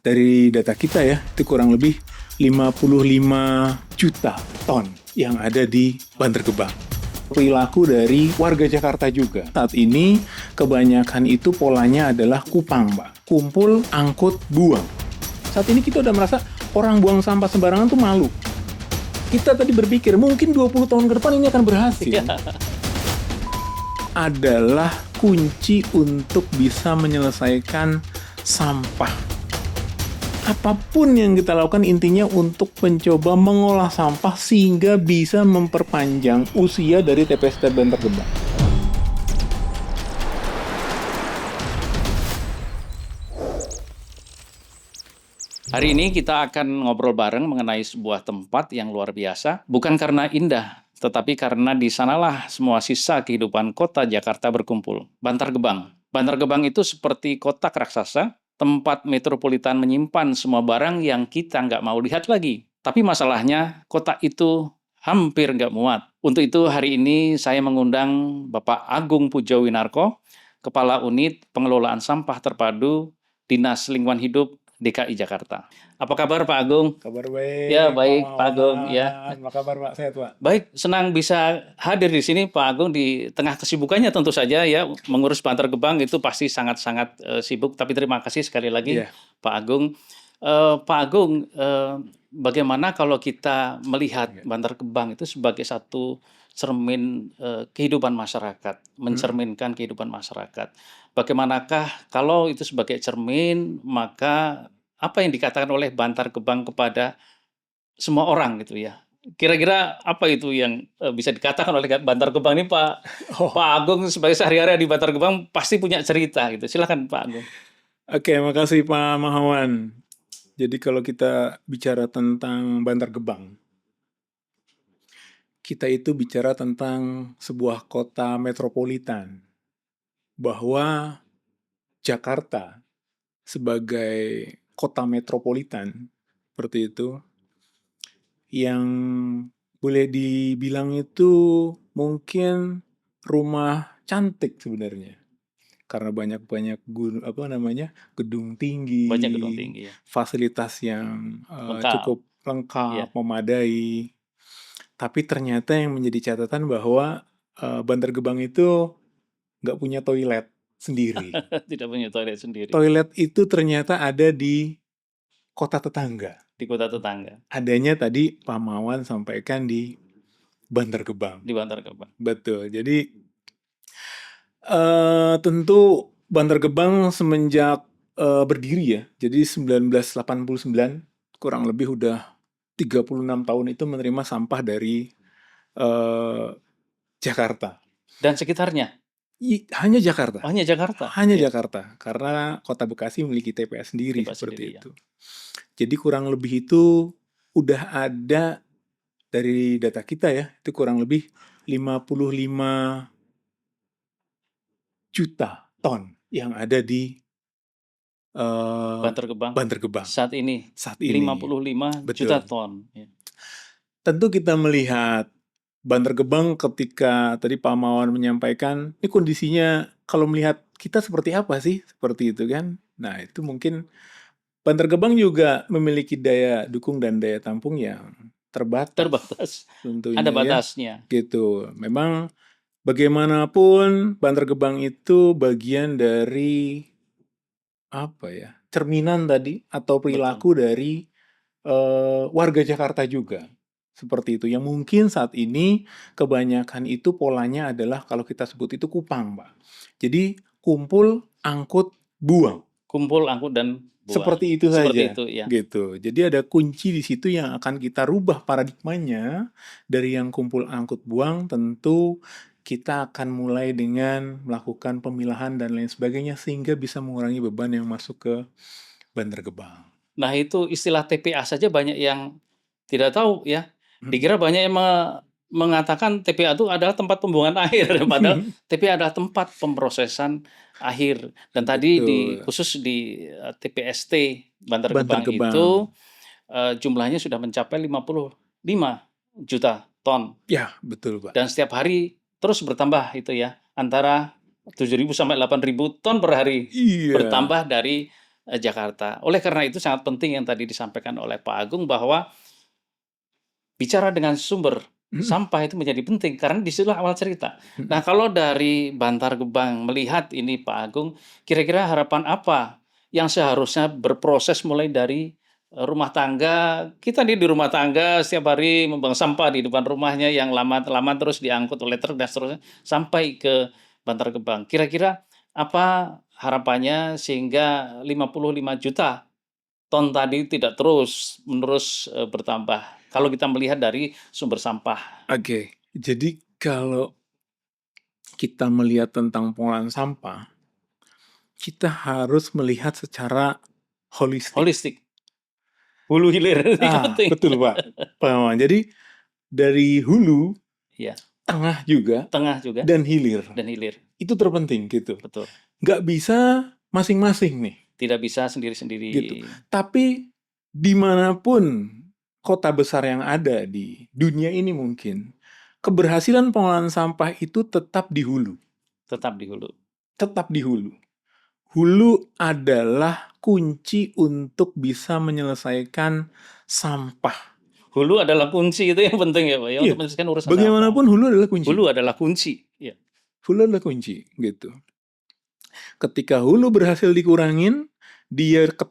Dari data kita ya, itu kurang lebih 55 juta ton yang ada di Bantar Gebang. Perilaku dari warga Jakarta juga. Saat ini kebanyakan itu polanya adalah kupang, Mbak. Kumpul, angkut, buang. Saat ini kita udah merasa orang buang sampah sembarangan tuh malu. Kita tadi berpikir mungkin 20 tahun ke depan ini akan berhasil. Adalah kunci untuk bisa menyelesaikan sampah. Apapun yang kita lakukan intinya untuk mencoba mengolah sampah sehingga bisa memperpanjang usia dari TPS Bantar Gebang. Hari ini kita akan ngobrol bareng mengenai sebuah tempat yang luar biasa, bukan karena indah, tetapi karena di sanalah semua sisa kehidupan kota Jakarta berkumpul. Bantar Gebang. Bantar Gebang itu seperti kotak raksasa, tempat metropolitan menyimpan semua barang yang kita nggak mau lihat lagi. Tapi masalahnya, kota itu hampir nggak muat. Untuk itu hari ini saya mengundang Bapak Agung Pujowinarko, Kepala Unit Pengelolaan Sampah Terpadu Dinas Lingkungan Hidup DKI Jakarta. Apa kabar Pak Agung? Kabar baik. Ya baik Pak Agung. Ya. Apa kabar Pak? Sehat Pak? Baik, senang bisa hadir di sini Pak Agung di tengah kesibukannya tentu saja ya mengurus Bantar Gebang itu pasti sangat-sangat sibuk. Tapi terima kasih sekali lagi Pak Agung. Pak Agung, bagaimana kalau kita melihat Bantar Gebang itu sebagai satu cermin kehidupan masyarakat, mencerminkan kehidupan masyarakat. Bagaimanakah kalau itu sebagai cermin, maka apa yang dikatakan oleh Bantar Gebang kepada semua orang gitu ya? Kira-kira apa itu yang bisa dikatakan oleh Bantar Gebang ini Pak Agung sebagai sehari-hari di Bantar Gebang pasti punya cerita gitu. Silakan Pak Agung. Oke, makasih Pak Mahawan. Jadi kalau kita bicara tentang Bantar Gebang, kita itu bicara tentang sebuah kota metropolitan. Bahwa Jakarta sebagai kota metropolitan, seperti itu, yang boleh dibilang itu mungkin rumah cantik sebenarnya. Karena banyak-banyak gedung tinggi, Banyak gedung tinggi ya. fasilitas yang Lengkap. cukup lengkap, memadai. Tapi ternyata yang menjadi catatan bahwa Bantar Gebang itu nggak punya toilet sendiri. Tidak punya toilet sendiri. Toilet itu ternyata ada di kota tetangga. Di kota tetangga. Adanya tadi Pak Mawan sampaikan di Bantar Gebang. Di Bantar Gebang. Betul. Jadi tentu Bantar Gebang semenjak berdiri ya. Jadi 1989 kurang lebih udah 36 tahun itu menerima sampah dari Jakarta. Dan sekitarnya? Hanya Jakarta. Hanya Jakarta? Hanya Jakarta. Karena Kota Bekasi memiliki TPS sendiri seperti itu. Jadi kurang lebih itu udah ada dari data kita ya, itu kurang lebih 55 juta ton yang ada di Bantar Gebang. Bantar Gebang. Saat ini. 55 juta ton. Ya. Tentu kita melihat Bantar Gebang ketika tadi Pak Mawan menyampaikan, ini kondisinya kalau melihat kita seperti apa sih? Seperti itu kan. Nah itu mungkin Bantar Gebang juga memiliki daya dukung dan daya tampung yang terbatas. Tentunya, ada batasnya. Ya, gitu. Memang bagaimanapun Bantar Gebang itu bagian dari cerminan tadi atau perilaku dari warga Jakarta juga. Seperti itu. Yang mungkin saat ini kebanyakan itu polanya adalah kalau kita sebut itu kupang, Mbak. Jadi kumpul, angkut, buang. Kumpul, angkut, dan buang. Seperti itu saja. Seperti itu, ya. Gitu. Jadi ada kunci di situ yang akan kita rubah paradigmanya dari yang kumpul, angkut, buang. Tentu kita akan mulai dengan melakukan pemilahan dan lain sebagainya sehingga bisa mengurangi beban yang masuk ke Bantar Gebang. Nah itu istilah TPA saja banyak yang tidak tahu ya. Dikira banyak yang mengatakan TPA itu adalah tempat pembuangan akhir, padahal TPA adalah tempat pemprosesan akhir. Dan tadi khusus di TPST Bantar Gebang itu jumlahnya sudah mencapai 55 juta ton. Ya, betul Pak. Dan setiap hari terus bertambah itu ya, antara 7.000 sampai 8.000 ton per hari. Bertambah dari Jakarta. Oleh karena itu sangat penting yang tadi disampaikan oleh Pak Agung bahwa bicara dengan sumber Mhm, sampah itu menjadi penting karena disitulah awal cerita. Nah, mhm. kalau dari Bantar Gebang melihat ini Pak Agung, kira-kira harapan apa yang seharusnya berproses mulai dari rumah tangga, kita nih di rumah tangga setiap hari membuang sampah di depan rumahnya yang lama-lama terus diangkut oleh truk dan seterusnya sampai ke Bantar Gebang. Kira-kira apa harapannya sehingga 55 juta ton tadi tidak terus-menerus, bertambah, kalau kita melihat dari sumber sampah. Oke, jadi kalau kita melihat tentang pengolahan sampah, kita harus melihat secara holistik. Holistik, hulu hilir ini penting. Betul Pak. Pak Maman. Jadi dari hulu, Iya, tengah juga, tengah juga dan hilir. dan hilir, Itu terpenting gitu. betul. Nggak bisa masing-masing nih, Tidak bisa sendiri-sendiri. gitu. Tapi dimanapun kota besar yang ada di dunia ini mungkin, keberhasilan pengolahan sampah itu tetap di hulu. Tetap di hulu. Tetap di hulu. Hulu adalah kunci untuk bisa menyelesaikan sampah. Hulu adalah kunci, itu yang penting ya, Pak, ya, Iya, untuk menyelesaikan urusan sampah. bagaimanapun hulu adalah kunci. Hulu adalah kunci, ya. Hulu adalah kunci, gitu. Ketika hulu berhasil dikurangin, dia ke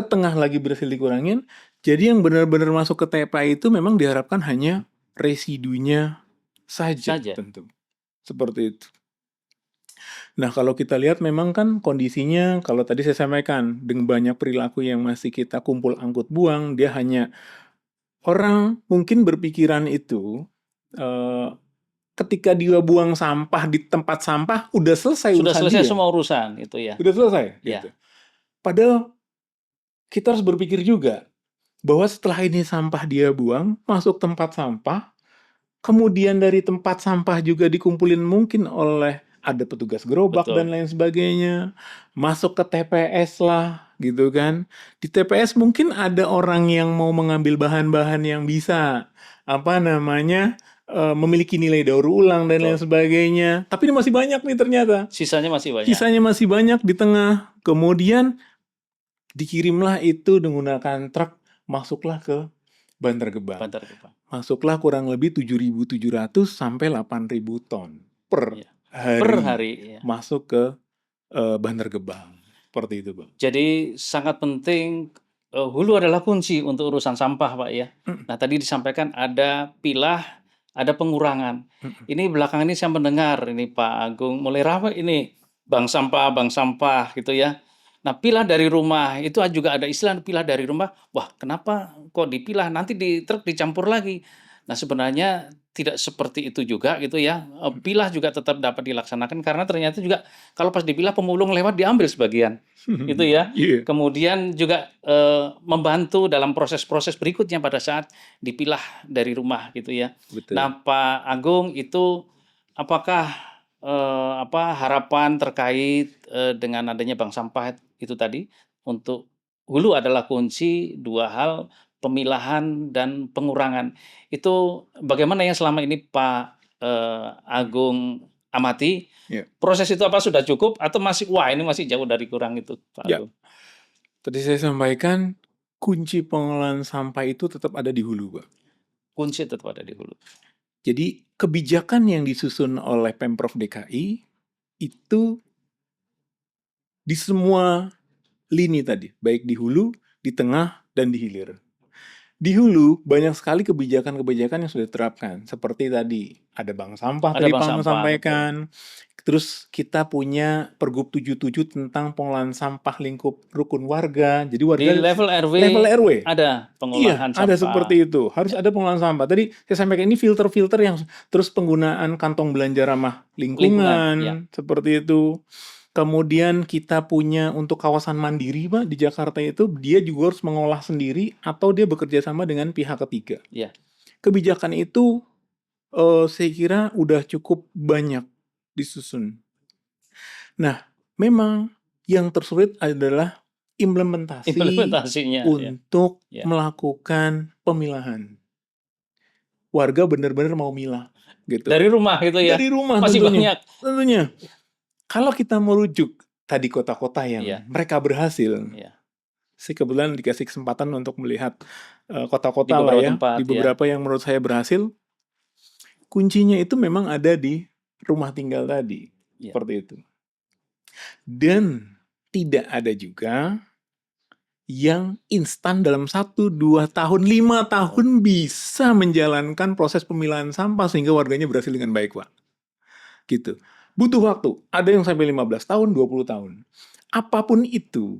tengah lagi berhasil dikurangin, jadi yang benar-benar masuk ke TPA itu memang diharapkan hanya residunya saja, Saja. tentu. Seperti itu. Nah, kalau kita lihat memang kan kondisinya, kalau tadi saya sampaikan, dengan banyak perilaku yang masih kita kumpul angkut buang, dia hanya orang mungkin berpikiran itu, eh, ketika dia buang sampah di tempat sampah, udah selesai Sudah urusan selesai dia. semua urusan, itu ya. Udah selesai, gitu. Ya, Padahal kita harus berpikir juga bahwa setelah ini sampah dia buang, masuk tempat sampah, kemudian dari tempat sampah juga dikumpulin mungkin oleh ada petugas gerobak dan betul. lain sebagainya, masuk ke TPS lah, gitu kan. Di TPS mungkin ada orang yang mau mengambil bahan-bahan yang bisa, apa namanya, memiliki nilai daur ulang dan lain Betul. sebagainya. Tapi ini masih banyak nih ternyata. Sisanya masih banyak. Sisanya masih banyak di tengah. Kemudian dikirimlah itu menggunakan truk, masuklah ke Bantar Gebang. Bantar Gebang. Masuklah kurang lebih 7.700 sampai 8.000 ton per Ya. hari, Per hari, ya. masuk ke Bantar Gebang. Seperti itu, Bang. Jadi sangat penting, hulu adalah kunci untuk urusan sampah, Pak, ya. Mm, Nah, tadi disampaikan ada pilah, ada pengurangan. mm, Ini belakangan ini saya mendengar ini Pak Agung mulai ramai ini bank sampah gitu ya. Nah, pilah dari rumah itu juga ada istilah pilah dari rumah. Wah, kenapa kok dipilah? Nanti di truk dicampur lagi. Nah, sebenarnya tidak seperti itu juga gitu ya. Pilah juga tetap dapat dilaksanakan karena ternyata juga kalau pas dipilah pemulung lewat diambil sebagian. Gitu mm. ya. Iya, Kemudian juga membantu dalam proses-proses berikutnya pada saat dipilah dari rumah gitu ya. betul. Nah, Pak Agung itu apakah harapan terkait dengan adanya bank sampah itu tadi untuk hulu adalah kunci dua hal pemilahan dan pengurangan. Itu bagaimana yang selama ini Pak Agung amati? Ya, Proses itu apa sudah cukup atau masih wah ini masih jauh dari kurang itu Pak ya. Agung? Tadi saya sampaikan kunci pengelolaan sampah itu tetap ada di hulu, Pak. Kunci tetap ada di hulu. Jadi kebijakan yang disusun oleh Pemprov DKI itu di semua lini tadi, baik di hulu, di tengah, dan di hilir. Di hulu banyak sekali kebijakan-kebijakan yang sudah diterapkan. Seperti tadi, ada bank sampah Ada tadi bank Pak Anu sampah, betul. sampaikan. Terus kita punya Pergub 77 tentang pengelolaan sampah lingkup rukun warga. Jadi Di warga level RW level RW. ada Iya, pengolahan ada sampah. seperti itu. Harus ada pengelolaan sampah. Tadi saya sampaikan ini filter-filter yang terus penggunaan kantong belanja ramah Lingkungan, ya. lingkungan, seperti itu. Kemudian kita punya untuk kawasan mandiri, Pak, di Jakarta itu dia juga harus mengolah sendiri atau dia bekerja sama dengan pihak ketiga. Ya. Kebijakan itu saya kira udah cukup banyak disusun. Nah, memang yang tersulit adalah implementasi Implementasinya, ya. untuk Ya. melakukan pemilahan. Warga benar-benar mau milah, gitu. Dari rumah gitu ya. Dari rumah Masih banyak. tentunya. Kalau kita merujuk tadi kota-kota yang Iya, mereka berhasil. iya. Saya kebetulan dikasih kesempatan untuk melihat Di kota-kota lah beberapa ya, tempat di ya. beberapa yang menurut saya berhasil. Kuncinya itu memang ada di rumah tinggal tadi, Iya. seperti itu. Dan tidak ada juga yang instan dalam 1, 2 tahun, 5 tahun bisa menjalankan proses pemilahan sampah sehingga warganya berhasil dengan baik, Pak. Gitu. Butuh waktu. Ada yang sampai 15 tahun, 20 tahun. Apapun itu,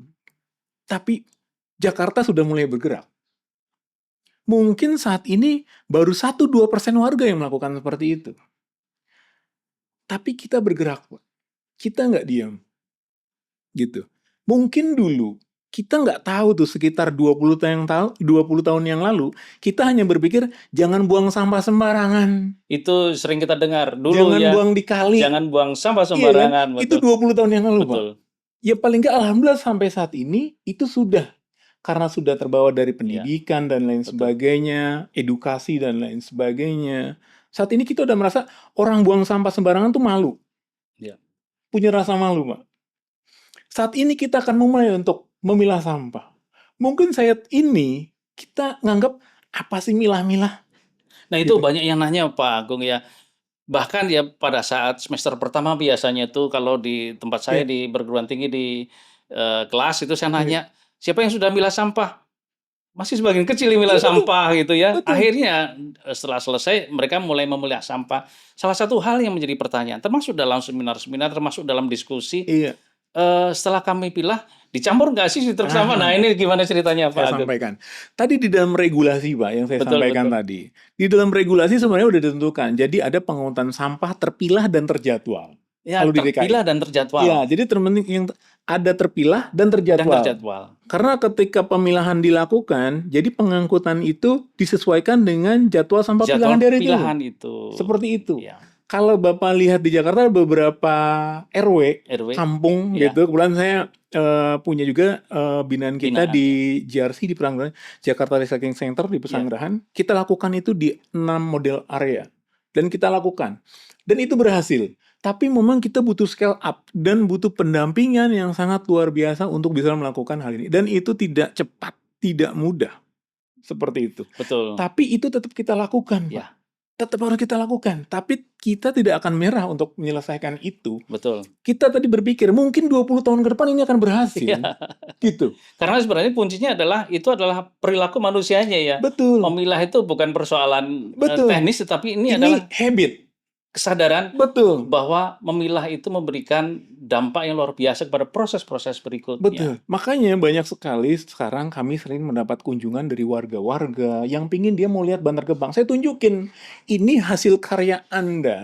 tapi Jakarta sudah mulai bergerak. Mungkin saat ini baru 1-2% warga yang melakukan seperti itu. Tapi kita bergerak, Pak. Kita nggak diam. Gitu. Mungkin dulu kita nggak tahu tuh sekitar 20 tahun yang lalu, kita hanya berpikir jangan buang sampah sembarangan, Itu sering kita dengar dulu jangan ya, buang di kali. jangan buang sampah Iya kan? sembarangan, Itu betul. 20 tahun yang lalu, Pak. Betul. Ya paling nggak alhamdulillah sampai saat ini itu sudah, karena sudah terbawa dari Iya, pendidikan dan lain betul. sebagainya, edukasi dan lain sebagainya. Saat ini kita udah merasa orang buang sampah sembarangan tuh malu, Iya. punya rasa malu, Pak. Saat ini kita akan memulai untuk memilah sampah. Mungkin saat ini kita nganggap apa sih milah-milah Nah, itu gitu. banyak yang nanya Pak Agung ya. Bahkan ya pada saat semester pertama biasanya itu kalau di tempat saya Iya, di perguruan tinggi di kelas itu saya iya. nanya, "Siapa yang sudah milah sampah?" Masih sebagian kecil yang milah Iya betul, sampah gitu ya. betul. Akhirnya setelah selesai mereka mulai memilah sampah. Salah satu hal yang menjadi pertanyaan termasuk dalam seminar-seminar, termasuk dalam diskusi, Iya. setelah kami pilah, dicampur nggak sih si truk sampah? Nah, Nah, ini gimana ceritanya Pak saya Agung? sampaikan. Tadi di dalam regulasi, Pak, yang saya Betul, sampaikan betul. tadi. Di dalam regulasi sebenarnya udah ditentukan. Jadi ada pengungutan sampah terpilah dan terjadwal. Ya, Kalau di DKI. terpilah dan terjadwal. Ya, jadi terpenting yang ada terpilah dan Dan terjadwal. terjadwal. Karena ketika pemilahan dilakukan, jadi pengangkutan itu disesuaikan dengan jadwal sampah pilahan Jadwal daerah itu. pilahan itu. Seperti itu. Ya, Kalau Bapak lihat di Jakarta beberapa RW, RW. kampung Ya, gitu. Kebetulan saya punya juga binaan kita binaan ya. di JRC di Pesanggerahan, Jakarta Recycling Center di Ya, Pesanggerahan. Kita lakukan itu di 6 model area. Dan kita lakukan. Dan itu berhasil. Tapi memang kita butuh scale up dan butuh pendampingan yang sangat luar biasa untuk bisa melakukan hal ini. Dan itu tidak cepat, tidak mudah. Seperti itu. betul. Tapi itu tetap kita lakukan, Pak. Ya, Tetap harus kita lakukan. Tapi kita tidak akan menyerah untuk menyelesaikan itu. betul. Kita tadi berpikir mungkin 20 tahun ke depan ini akan berhasil. Ya, Gitu. karena sebenarnya kuncinya adalah itu adalah perilaku manusianya ya. Betul. Memilah itu bukan persoalan Betul. teknis, tetapi ini Ini adalah habit. kesadaran Betul. bahwa memilah itu memberikan dampak yang luar biasa kepada proses-proses berikutnya. Betul. Makanya banyak sekali sekarang kami sering mendapat kunjungan dari warga-warga yang pingin dia mau lihat Bantar Gebang. Saya tunjukin, ini hasil karya Anda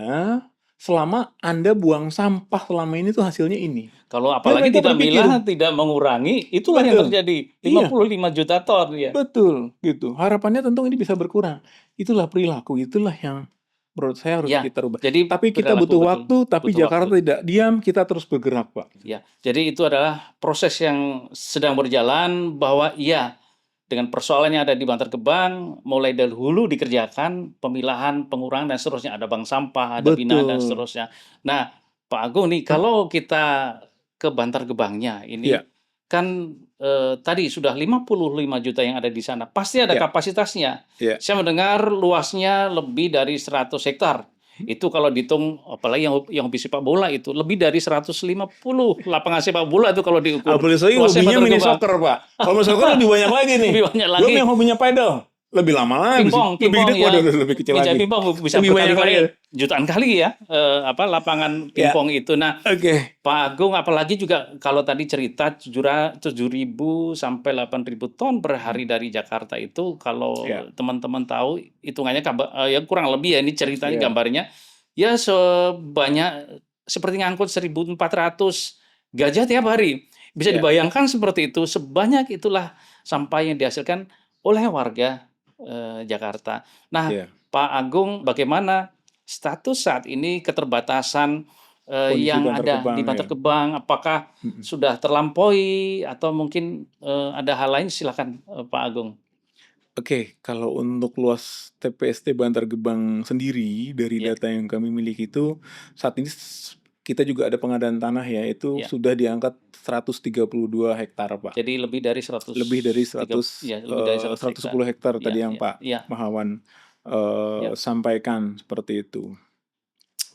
selama Anda buang sampah selama ini tuh hasilnya ini. Kalau Dan apalagi mereka tidak berpikir, milah, tidak mengurangi, itulah yang betul, terjadi. iya, 55 juta ton ya. betul, gitu. Harapannya tentu ini bisa berkurang. Itulah perilaku, itulah yang menurut saya harus Ya, kita rubah. jadi Tapi kita perilaku butuh betul, waktu, tapi butuh Jakarta waktu. tidak diam, kita terus bergerak, Pak. Ya, jadi itu adalah proses yang sedang berjalan bahwa iya, dengan persoalan yang ada di Bantar Gebang, mulai dari hulu dikerjakan, pemilahan, pengurangan, dan seterusnya. Ada bank sampah, ada binaan, dan Betul. seterusnya. Nah, Pak Agung nih, kalau kita ke Bantar Gebangnya, ini Ya, kan tadi sudah 55 juta yang ada di sana. Pasti ada ya, kapasitasnya. ya. Saya mendengar luasnya lebih dari 100 hektar. Itu kalau dihitung, apalagi yang hobi sepak bola itu, lebih dari 150 lapangan sepak bola itu kalau diukur. Apalagi Luasnya hobinya Bantar mini Gebang. soccer, Pak. Kalau mini soccer lebih banyak lagi nih. Lebih banyak Belum lagi. yang hobinya pedal. Lebih lama lagi. Pingpong, Lebih gede, ya. waduh, lebih kecil Meja lagi. pingpong bisa Lebih banyak berkali-kali, lagi. jutaan kali ya, lapangan Ya, pingpong itu. Nah, oke. Pak Agung, apalagi juga kalau tadi cerita 7.000 sampai 8.000 ton per hari dari Jakarta itu, kalau Ya, teman-teman tahu hitungannya ya kurang lebih ya, ini ceritanya, ya, gambarnya ya sebanyak seperti ngangkut 1.400 gajah tiap hari. Bisa ya, dibayangkan seperti itu, sebanyak itulah sampah yang dihasilkan oleh warga Jakarta. Nah, ya. Pak Agung, bagaimana status saat ini keterbatasan Kondisi yang Bantar ada Gebang, di ya. Bantar Gebang? Apakah Mm-mm. sudah terlampaui atau mungkin ada hal lain? Silakan Pak Agung. Oke, kalau untuk luas TPST Bantar Gebang sendiri dari Ya, data yang kami miliki itu saat ini kita juga ada pengadaan tanah ya, itu Ya. sudah diangkat 132 hektar, Pak. Jadi lebih dari 100 Lebih dari 100, ya, lebih dari 100 hektar. 110 hektar Ya, tadi yang ya, Pak ya, Mahawan ya. sampaikan seperti itu.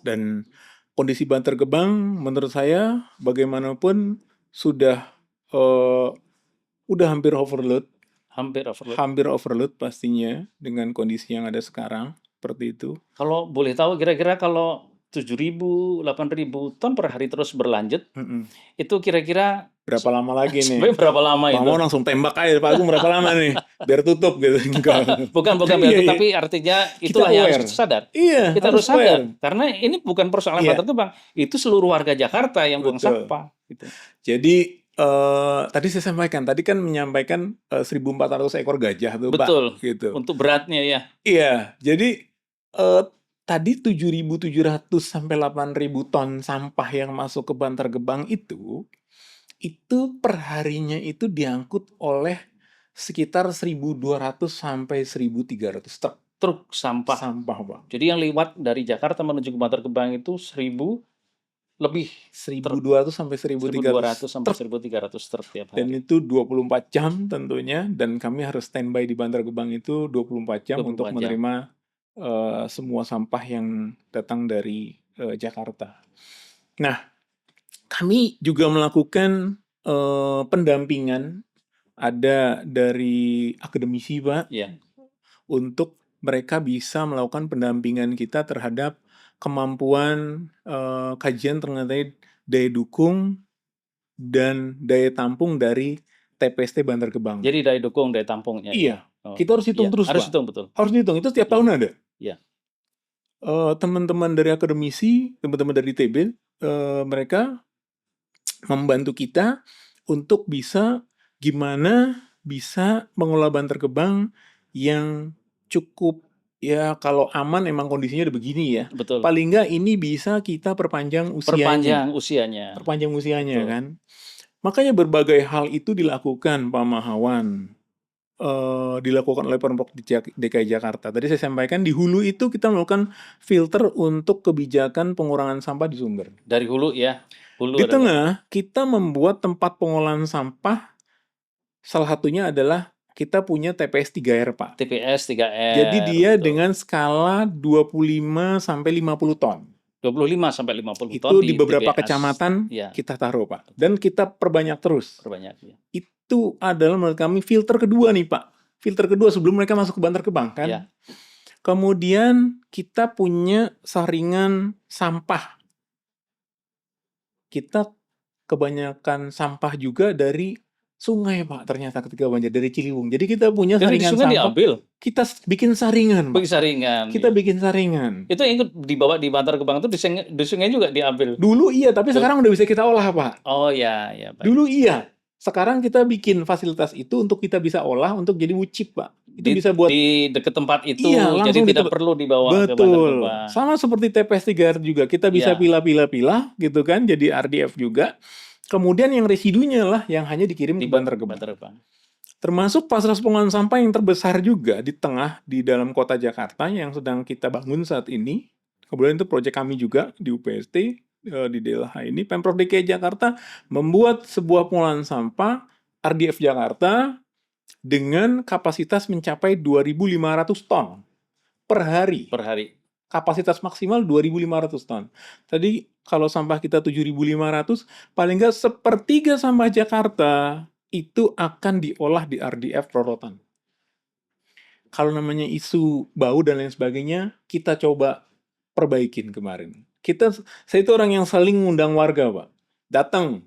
Dan kondisi Bantar Gebang menurut saya bagaimanapun sudah udah hampir overload, Hampir overload. pastinya dengan kondisi yang ada sekarang seperti itu. Kalau boleh tahu kira-kira kalau 7.000, 8.000 ton per hari terus berlanjut, itu kira-kira Berapa lama lagi sampai nih? berapa lama Bang itu? mau langsung tembak aja, Pak Agung berapa lama nih? Biar tutup gitu. Enggak. Bukan biar Iya, itu, iya. tapi artinya Kita itulah yang harus aware. kita sadar. Iya, Kita harus harus sadar aware. karena ini bukan persoalan Iya. Bantar Gebang, itu seluruh warga Jakarta yang buang Betul. sampah. Gitu. Jadi tadi saya sampaikan, tadi kan menyampaikan 1.400 ekor gajah tuh, Betul. Pak. Gitu. Untuk beratnya ya. Iya, jadi tadi 7.700 sampai 8.000 ton sampah yang masuk ke Bantar Gebang itu per harinya itu diangkut oleh sekitar 1.200 sampai 1.300 truk sampah. Pak. Jadi yang lewat dari Jakarta menuju ke Bantar Gebang itu 1.000 lebih. 1.200 sampai 1.300 sampai 1.300 truk tiap dan hari. itu 24 jam tentunya, dan kami harus standby di Bantar Gebang itu 24 jam 24 untuk jam. menerima semua sampah yang datang dari Jakarta. Nah, kami juga melakukan pendampingan, ada dari akademisi, Pak, Ya. untuk mereka bisa melakukan pendampingan kita terhadap kemampuan kajian terkait daya dukung dan daya tampung dari TPST Bantar Gebang. Jadi daya dukung, daya tampungnya. Iya, Oh, kita harus hitung iya. terus, Harus Pak. hitung, betul. Harus dihitung, itu setiap tahun ada. Iya. Teman-teman dari akademisi, teman-teman dari TB, mereka membantu kita untuk bisa gimana bisa mengelola Bantar Gebang yang cukup, ya kalau aman emang kondisinya udah begini ya. Betul. Paling nggak ini bisa kita perpanjang usianya. Perpanjang usianya Betul. kan. Makanya berbagai hal itu dilakukan, Pak Mahawan. Dilakukan oleh Pemprov DKI Jakarta. Tadi saya sampaikan di hulu itu kita melakukan filter untuk kebijakan pengurangan sampah di sumber. Dari hulu ya. Di tengah kita membuat tempat pengolahan sampah, salah satunya adalah kita punya TPS 3R, Pak. TPS 3R. Jadi dia betul. dengan skala 25 sampai 50 ton. 25 sampai 50 Itu ton di beberapa TPS. kecamatan Ya. kita taruh, Pak. Dan kita perbanyak terus. Ya. Itu adalah menurut kami filter kedua nih, Pak. Filter kedua sebelum mereka masuk ke Bantar Gebang kan. Ya. Kemudian kita punya saringan sampah. Kita kebanyakan sampah juga dari sungai, Pak, ternyata ketika banjir, dari Ciliwung. Jadi kita punya saringan sampah. Diambil. Kita bikin saringan, Pak. Kita ya. bikin saringan. Itu yang ikut dibawa di Bantar Gebang itu di sungai juga diambil. Dulu iya, tapi sekarang udah bisa kita olah, Pak. Oh ya, Pak. Dulu iya. Sekarang kita bikin fasilitas itu untuk kita bisa olah untuk jadi wucip, Pak. Itu bisa buat di dekat tempat itu, iya, jadi tidak perlu dibawa ke Bantar Gebang. Sama seperti TPS 3R juga, kita bisa pilah-pilah gitu kan, jadi RDF juga. Kemudian yang residunya lah yang hanya dikirim ke Bantar Gebang. Termasuk fasilitas pengolahan sampah yang terbesar juga di tengah, di dalam kota Jakarta yang sedang kita bangun saat ini. Kemudian itu proyek kami juga di UPST, di DLH ini. Pemprov DKI Jakarta membuat sebuah pengolahan sampah RDF Jakarta dengan kapasitas mencapai 2.500 ton per hari. Kapasitas maksimal 2.500 ton. Tadi kalau sampah kita 7.500, paling nggak sepertiga sampah Jakarta itu akan diolah di RDF Rorotan. Kalau namanya isu bau dan lain sebagainya, kita coba perbaikin kemarin. Saya itu orang yang saling ngundang warga, Pak. Datang,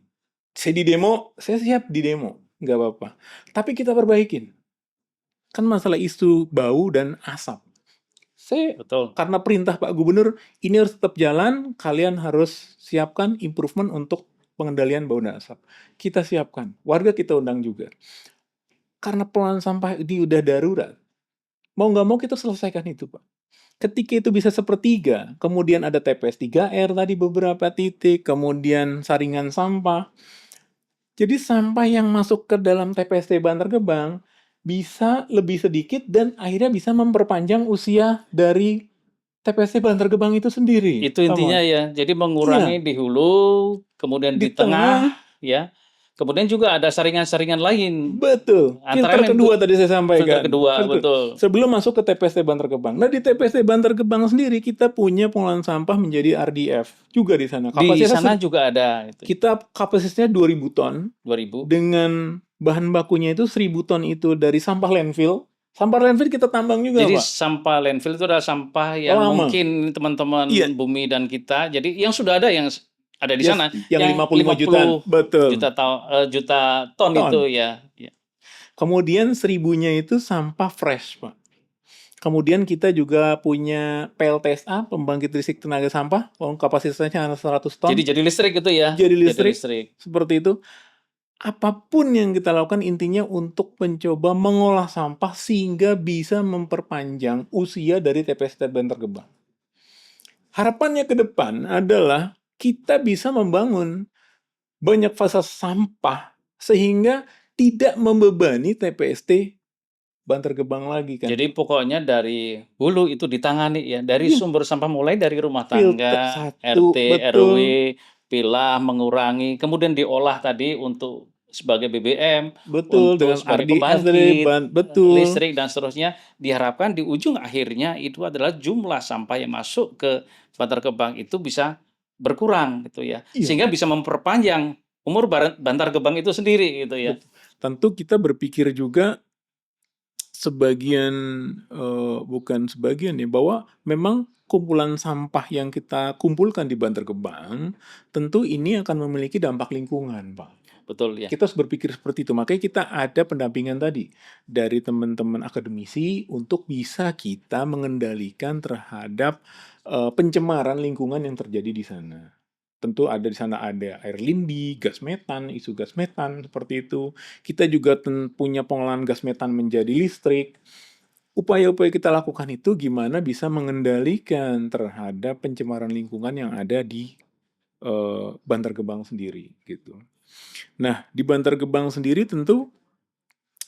saya di demo, saya siap di demo, nggak apa-apa. Tapi kita perbaikin. Kan masalah isu bau dan asap. Betul. Karena perintah Pak Gubernur, ini harus tetap jalan, kalian harus siapkan improvement untuk pengendalian bau dan asap. Kita siapkan, warga kita undang juga. Karena pengelolaan sampah ini udah darurat, mau nggak mau kita selesaikan itu, Pak. Ketika itu bisa sepertiga, kemudian ada TPS 3R tadi beberapa titik, kemudian saringan sampah. Jadi sampah yang masuk ke dalam TPST Bantar Gebang bisa lebih sedikit dan akhirnya bisa memperpanjang usia dari TPST Bantar Gebang itu sendiri, Itu Pak intinya Muhammad. ya. Jadi mengurangi Iya, di hulu, kemudian di di tengah, tengah, ya. Kemudian juga ada saringan-saringan lain. betul. Antara Filter lain kedua untuk tadi saya filter sampaikan. kedua, Filter betul. sebelum masuk ke TPST Bantar Gebang. Nah, di TPST Bantar Gebang sendiri kita punya pengolahan sampah menjadi RDF juga di sana. Di Kapasitas sana juga ada itu kita kapasitasnya 2.000 ton 2000. dengan bahan bakunya itu 1.000 ton itu dari sampah landfill. Sampah landfill kita tambang juga, Jadi Pak. sampah landfill itu adalah sampah yang Lama. mungkin Iya, teman-teman Bumi dan kita. Jadi yang sudah ada yang ada di yes, sana yang yang 55 jutaan. 50 Betul. juta ton Ton. itu ya. Ya. Kemudian 1.000-nya itu sampah fresh, Pak. Kemudian kita juga punya PLTSA, pembangkit listrik tenaga sampah, kapasitasnya hanya 100 ton, Jadi listrik itu ya. jadi Jadi listrik, listrik. seperti itu. Apapun yang kita lakukan intinya untuk mencoba mengolah sampah sehingga bisa memperpanjang usia dari TPST Bantar Gebang. Harapannya ke depan adalah kita bisa membangun banyak fasa sampah sehingga tidak membebani TPST Bantar Gebang lagi kan. Jadi pokoknya dari hulu itu ditangani ya, dari Iya, sumber sampah mulai dari rumah filter tangga, satu, RT, RW, betul, pilah, mengurangi, kemudian diolah tadi untuk sebagai BBM, betul untuk dengan sebagai RDF dari pembangkit, betul, listrik dan seterusnya. Diharapkan di ujung akhirnya itu adalah jumlah sampah yang masuk ke Bantar Gebang itu bisa berkurang gitu ya. iya, Sehingga bisa memperpanjang umur Bantar Gebang itu sendiri gitu ya. betul. Tentu kita berpikir juga sebagian, bukan sebagian ya, bahwa memang kumpulan sampah yang kita kumpulkan di Bantar Gebang, tentu ini akan memiliki dampak lingkungan, Pak. Betul ya. Kita harus berpikir seperti itu. Makanya kita ada pendampingan tadi dari teman-teman akademisi untuk bisa kita mengendalikan terhadap pencemaran lingkungan yang terjadi di sana. Tentu ada di sana ada air lindi, gas metan, isu gas metan seperti itu. Kita juga punya pengolahan gas metan menjadi listrik. Upaya-upaya kita lakukan itu gimana bisa mengendalikan terhadap pencemaran lingkungan yang ada di Bantar Gebang sendiri gitu. Nah, di Bantar Gebang sendiri tentu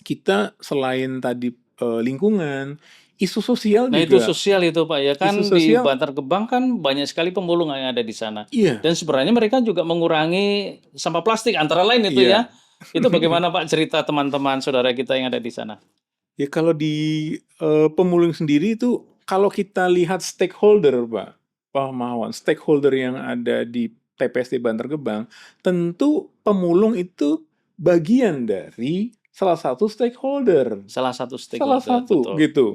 kita selain tadi lingkungan, isu sosial Nah itu juga. sosial itu Pak ya, Isu kan di sosial, Bantar Gebang kan banyak sekali pemulung yang ada di sana. iya, Dan sebenarnya mereka juga mengurangi sampah plastik antara lain itu iya. ya. Itu bagaimana Pak cerita teman-teman saudara kita yang ada di sana? Ya kalau di pemulung sendiri itu kalau kita lihat stakeholder, Pak Mawan, stakeholder yang ada di TPST Bantar Gebang, tentu pemulung itu bagian dari salah satu stakeholder, Salah satu salah stakeholder, satu betul. gitu.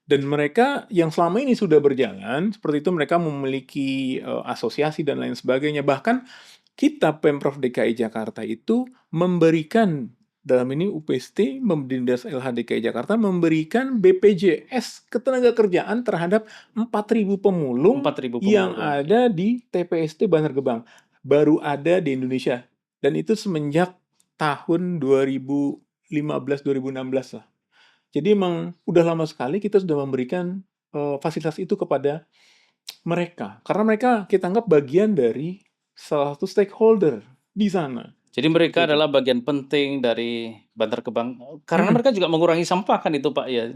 Dan mereka yang selama ini sudah berjalan, seperti itu mereka memiliki asosiasi dan lain sebagainya. Bahkan kita Pemprov DKI Jakarta itu memberikan, dalam ini UPST, Dindas LH DKI Jakarta memberikan BPJS ketenagakerjaan terhadap 4.000 pemulung 4.000 yang pemulung. Ya. ada di TPST Bantar Gebang. Baru ada di Indonesia. Dan itu semenjak tahun 2015-2016 lah. Jadi emang udah lama sekali kita sudah memberikan fasilitas itu kepada mereka. Karena mereka kita anggap bagian dari salah satu stakeholder di sana. Jadi Seperti mereka itu. adalah bagian penting dari Bantar Gebang. Karena Mm-mm. mereka juga mengurangi sampah kan itu Pak ya.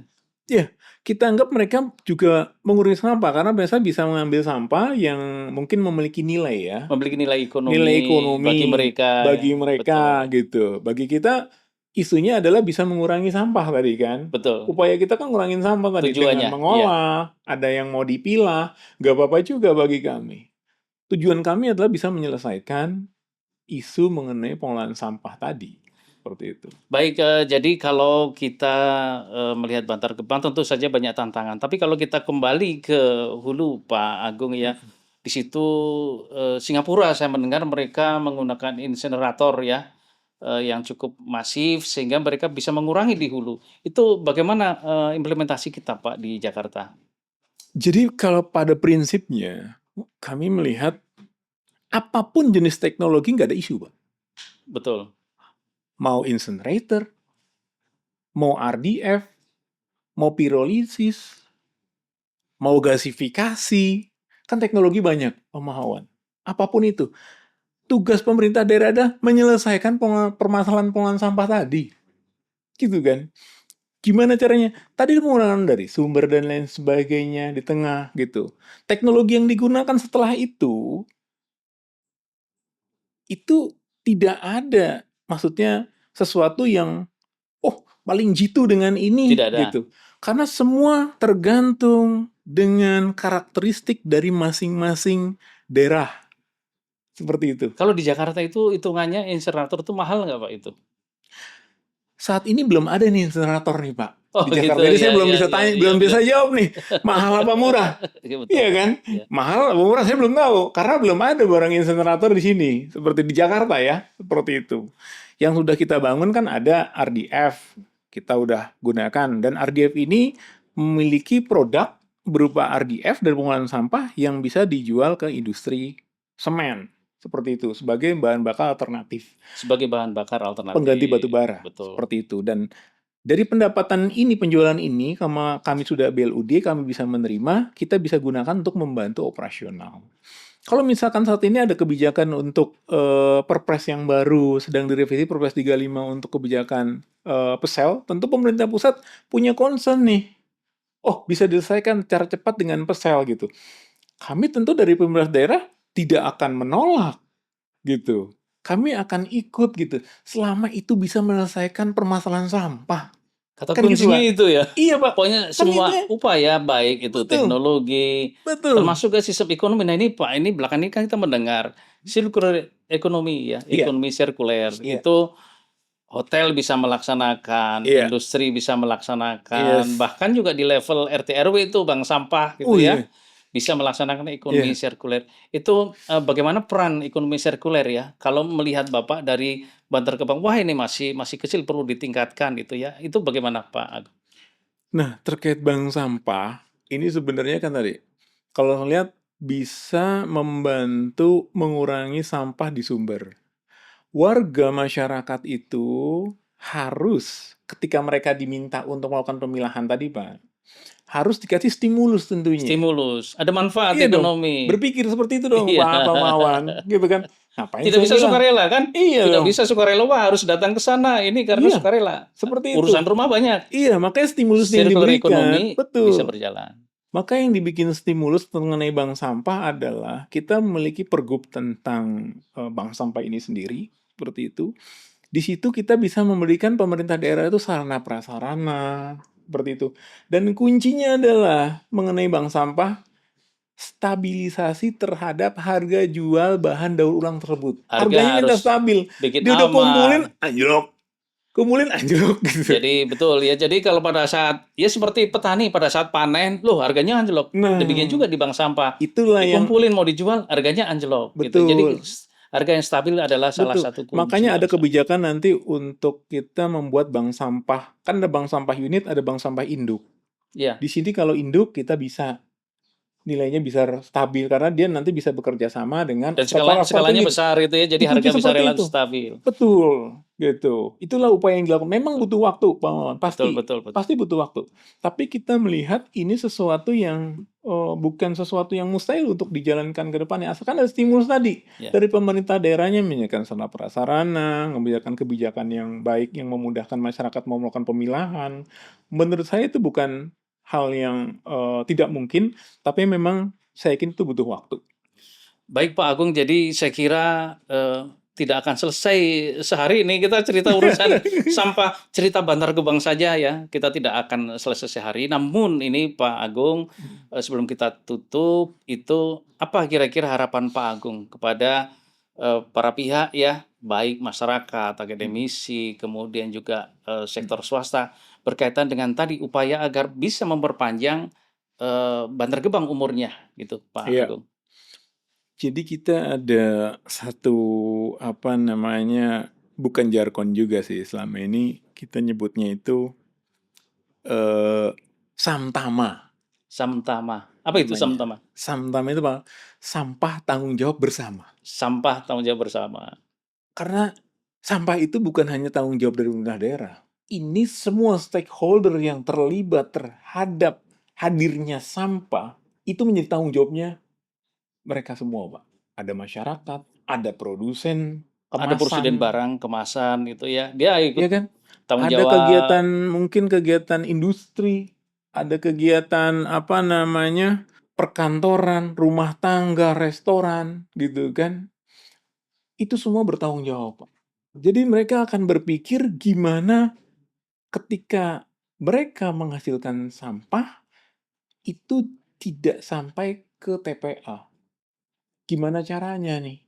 Ya, kita anggap mereka juga mengurangi sampah karena biasa bisa mengambil sampah yang mungkin memiliki nilai ya. Memiliki nilai Nilai ekonomi bagi ekonomi mereka ya. bagi mereka Betul. gitu. Bagi kita isunya adalah bisa mengurangi sampah tadi kan. Betul. Upaya kita kan ngurangin sampah tadi dengan Tujuannya, ya. mengolah, ada yang mau dipilah, nggak apa-apa juga bagi kami. Tujuan kami adalah bisa menyelesaikan isu mengenai pengolahan sampah tadi. Seperti itu. Baik, jadi kalau kita melihat Bantar Gebang tentu saja banyak tantangan. Tapi kalau kita kembali ke hulu Pak Agung ya, di situ Singapura saya mendengar mereka menggunakan insinerator ya yang cukup masif sehingga mereka bisa mengurangi di hulu. Itu bagaimana implementasi kita Pak di Jakarta? Jadi kalau pada prinsipnya, kami melihat apapun jenis teknologi nggak ada isu, Pak. Betul. Mau incinerator, mau RDF, mau pirolisis, mau gasifikasi, kan teknologi banyak, pemahaman. Apapun itu. Tugas pemerintah daerah adalah menyelesaikan permasalahan pengolahan sampah tadi. Gitu kan. Gimana caranya? Tadi pengurangan dari sumber dan lain sebagainya di tengah gitu. Teknologi yang digunakan setelah itu tidak ada. Maksudnya sesuatu yang, oh paling jitu dengan ini Tidak ada. gitu. Karena semua tergantung dengan karakteristik dari masing-masing daerah. Seperti itu. Kalau di Jakarta itu hitungannya insenerator itu mahal nggak Pak itu? Saat ini belum ada nih insenerator nih Pak. Oh Di gitu, Jakarta ini ya saya belum ya bisa ya tanya, ya belum betul. bisa jawab nih. Mahal apa murah? Iya betul. Iya kan? Ya. Mahal apa murah saya belum tahu. Karena belum ada barang insenerator di sini. Seperti di Jakarta ya. Seperti itu. Yang sudah kita bangun kan ada RDF. Kita udah gunakan. Dan RDF ini memiliki produk berupa RDF dari pengolahan sampah yang bisa dijual ke industri semen. Seperti itu. Sebagai bahan bakar alternatif. Sebagai bahan bakar Pengganti batu alternatif, bara. betul. Seperti itu. Dan dari pendapatan ini, penjualan ini, karena kami sudah BLUD, kami bisa menerima, kita bisa gunakan untuk membantu operasional. Kalau misalkan saat ini ada kebijakan untuk Perpres yang baru, sedang direvisi Perpres 35 untuk kebijakan PESEL, tentu pemerintah pusat punya concern nih. Oh, bisa diselesaikan secara cepat dengan PESEL gitu. Kami tentu dari pemerintah daerah tidak akan menolak gitu. Kami akan ikut gitu, selama itu bisa menyelesaikan permasalahan sampah. Kata Kan gitu, kuncinya Pak. itu ya. Iya, Pak. Pokoknya Kan itu semua ya. upaya baik itu Betul, teknologi, betul. termasuk ke sistem ekonomi. Nah ini Pak, ini belakang ini kan kita mendengar circular ekonomi ya, Iya, ekonomi sirkuler. iya, Itu hotel bisa melaksanakan, iya, industri bisa melaksanakan, yes. bahkan juga di level RT RW itu bank sampah gitu Oh ya, iya, bisa melaksanakan ekonomi iya. sirkuler. Itu bagaimana peran ekonomi sirkuler ya? Kalau melihat Bapak dari Bantar Gebang, wah ini masih masih kecil perlu ditingkatkan gitu ya. Itu bagaimana Pak Agung? Nah, terkait bank sampah, ini sebenarnya kan tadi, kalau ngelihat bisa membantu mengurangi sampah di sumber. Warga masyarakat itu harus ketika mereka diminta untuk melakukan pemilahan tadi, Pak, harus dikasih stimulus tentunya. Stimulus, ada manfaat Iya dong, ekonomi. berpikir seperti itu dong Iya. Pak Pamawan, gitu kan. Ngapain Tidak saya bisa bilang? sukarela kan? Iya Tidak dong, bisa sukarela, wah harus datang ke sana, ini karena iya, sukarela. seperti Urusan itu. rumah banyak, Iya, makanya stimulus yang circular diberikan, ekonomi bisa betul. berjalan. Maka yang dibikin stimulus mengenai bank sampah adalah kita memiliki pergub tentang bank sampah ini sendiri, seperti itu. Di situ kita bisa memberikan pemerintah daerah itu sarana prasarana, seperti itu. Dan kuncinya adalah mengenai bank sampah, stabilisasi terhadap harga jual bahan daur ulang tersebut. Harga Harganya minta harus stabil. bikin Dia udah kumpulin, aman. anjlok. Kumpulin, anjlok gitu. Jadi betul ya, jadi kalau pada saat, ya seperti petani pada saat panen, loh harganya anjlok. Demikian Nah, juga di bank sampah. itulah yang Dikumpulin mau dijual, harganya anjlok gitu. Jadi betul. harga yang stabil adalah salah Betul. satu kunci Makanya ada bank sampah. kebijakan nanti untuk kita membuat bank sampah. Kan ada bank sampah unit, ada bank sampah induk. Iya. Di sini kalau induk kita bisa nilainya bisa stabil karena dia nanti bisa bekerja sama dengan Dan operator skalanya tinggi. besar itu ya, jadi Dikunci harga bisa seperti relatif itu. stabil. Betul, gitu. Itulah upaya yang dilakukan. Memang butuh waktu, Pak Maman. Betul Pasti, betul betul. pasti butuh waktu. Tapi kita melihat ini sesuatu yang bukan sesuatu yang mustahil untuk dijalankan ke depannya. Asalkan ada stimulus tadi Ya. dari pemerintah daerahnya menyediakan sarana prasarana, mengebijakan kebijakan yang baik yang memudahkan masyarakat mau melakukan pemilahan. Menurut saya itu bukan hal yang tidak mungkin, tapi memang saya yakin itu butuh waktu. Baik Pak Agung, jadi saya kira tidak akan selesai sehari ini kita cerita urusan sampah, cerita Bantar Gebang saja ya. Kita tidak akan selesai sehari. Namun ini Pak Agung, sebelum kita tutup, itu apa kira-kira harapan Pak Agung kepada para pihak ya, baik masyarakat, akademisi, kemudian juga sektor swasta berkaitan dengan tadi upaya agar bisa memperpanjang Bantar Gebang umurnya gitu Pak Iya. Agung. Jadi kita ada satu, apa namanya, bukan jargon juga sih, selama ini kita nyebutnya itu, eee, Samtama Samtama. Apa itu namanya. Samtama? Samtama itu apa? Sampah tanggung jawab bersama. Sampah tanggung jawab bersama. Karena sampah itu bukan hanya tanggung jawab dari pemerintah daerah. Ini semua stakeholder yang terlibat terhadap hadirnya sampah, itu menjadi tanggung jawabnya mereka semua, Pak. Ada masyarakat, ada produsen, Ada presiden kemasan, barang, kemasan itu ya, dia ikut ya kan? tanggung Ada jawab. kegiatan, mungkin kegiatan industri, ada kegiatan apa namanya, perkantoran, rumah tangga, restoran, gitu kan. Itu semua bertanggung jawab, Pak. Jadi mereka akan berpikir gimana ketika mereka menghasilkan sampah itu tidak sampai ke TPA. Gimana caranya nih?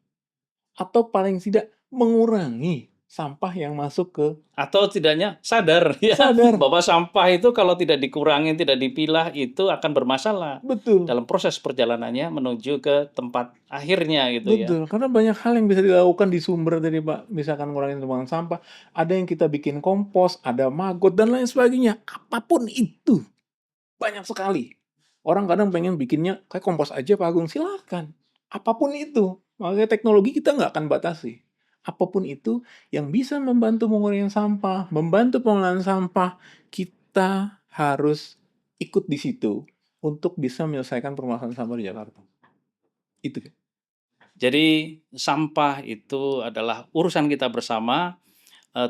Atau paling tidak mengurangi sampah yang masuk ke Atau tidaknya sadar ya sadar. bahwa sampah itu kalau tidak dikurangi, tidak dipilah itu akan bermasalah Betul, dalam proses perjalanannya menuju ke tempat akhirnya gitu ya. betul. Karena banyak hal yang bisa dilakukan di sumber tadi, Pak. Misalkan ngurangin tumpukan sampah, ada yang kita bikin kompos, ada maggot, dan lain sebagainya. Apapun itu, banyak sekali. Orang kadang pengen bikinnya kayak kompos aja, Pak Agung. Silakan. Apapun itu. Makanya teknologi kita nggak akan batasi. Apapun itu yang bisa membantu mengurangi sampah, membantu pengelolaan sampah, kita harus ikut di situ untuk bisa menyelesaikan permasalahan sampah di Jakarta. Itu. Jadi sampah itu adalah urusan kita bersama,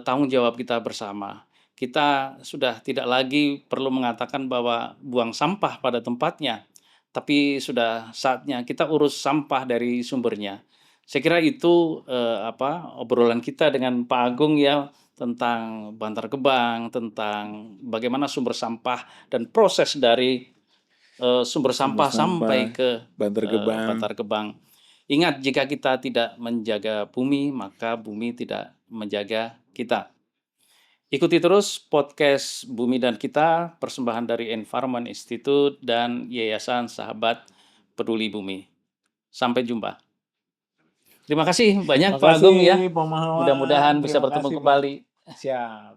tanggung jawab kita bersama. Kita sudah tidak lagi perlu mengatakan bahwa buang sampah pada tempatnya, tapi sudah saatnya kita urus sampah dari sumbernya. Saya kira itu, obrolan kita dengan Pak Agung ya, tentang Bantar Gebang, tentang bagaimana sumber sampah dan proses dari, sumber Sumber sampah sampah, sampai ke, Bantar Gebang. Bantar Gebang. Ingat, jika kita tidak menjaga bumi, maka bumi tidak menjaga kita. Ikuti terus podcast Bumi dan Kita, persembahan dari Environment Institute dan Yayasan Sahabat Peduli Bumi. Sampai jumpa. Terima kasih banyak Pak Agung ya. Makasih, Pak Mahawan. Mudah-mudahan bisa Terima bertemu kasih, Pak. kembali. Siap.